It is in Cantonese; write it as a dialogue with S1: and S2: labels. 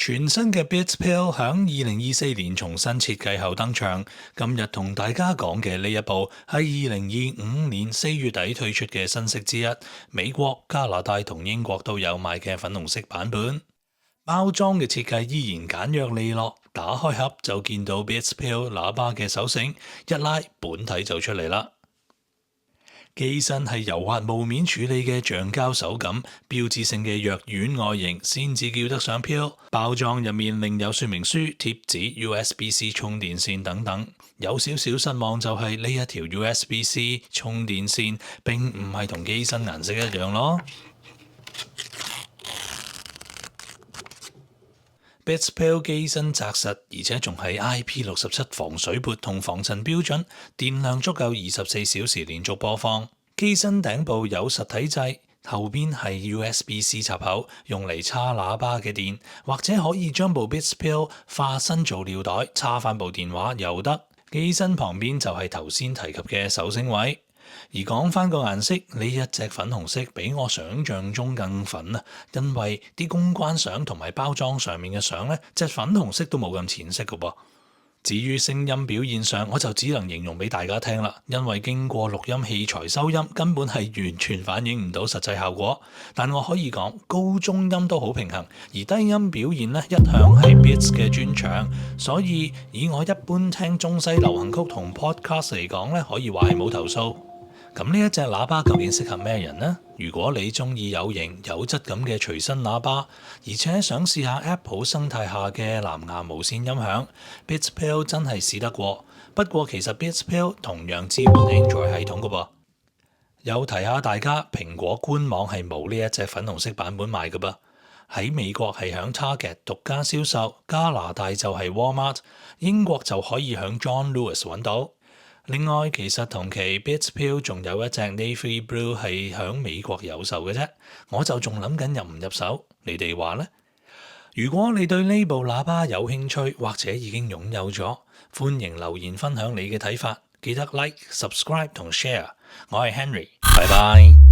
S1: 全新嘅 Beats Pill 響2024年重新設計後登場。今日同大家講嘅呢一部係2025年4月底推出嘅新色之一，美國、加拿大同英國都有賣嘅粉紅色版本。包裝嘅設計依然簡約利落，打開盒就見到 Beats Pill 喇叭嘅手繩，一拉本體就出嚟啦。機身係柔滑霧面處理嘅橡膠手感，標誌性嘅藥丸外形先至叫得上 Pill。包裝入面另有說明書、貼紙、USB-C 充電線等等。有少少失望就係呢一條 USB-C 充電線並唔係同機身顏色一樣咯。Beats Pill 機身紮實，而且仲係 IP67 防水撥同防塵標準，電量足夠24小時連續播放。機身頂部有實體掣，後邊係 USB-C 插口，用嚟插喇叭嘅電，或者可以將部 Beats Pill 化身做尿袋，插翻部電話又得。機身旁邊就係頭先提及嘅手繩位。而講翻個顏色，呢一隻粉紅色比我想象中更粉啊！因為啲公關相同埋包裝上面嘅相呢，隻粉紅色都冇咁淺色㗎噃。至於聲音表現上，我就只能形容俾大家聽啦，因為經過錄音器材收音，根本係完全反映唔到實際效果。但我可以講，高中音都好平衡，而低音表現呢，一向係 Beats 嘅專長，所以以我一般聽中西流行曲同 podcast 嚟講呢，可以話係冇投訴。咁呢一隻喇叭究竟適合咩人呢？如果你中意有型有質感嘅隨身喇叭，而且想試下 Apple 生態下嘅藍牙無線音響， Beats Pill 真係試得過。不過其實 Beats Pill 同樣支援 Android 系統㗎噃。又提下大家，蘋果官網係冇呢一隻粉紅色版本賣㗎噃。喺美國係響 Target 獨家銷售，加拿大就係 Walmart， 英國就可以響 John Lewis 揾到。另外，其實同期 Beats Pill 仲有一隻 Navy Blue 係響美國有售嘅啫，我就仲諗緊入唔入手，你哋話呢？如果你對呢部喇叭有興趣，或者已經擁有咗，歡迎留言分享你嘅睇法，記得 Like、Subscribe 同 Share。我係 Henry，拜拜。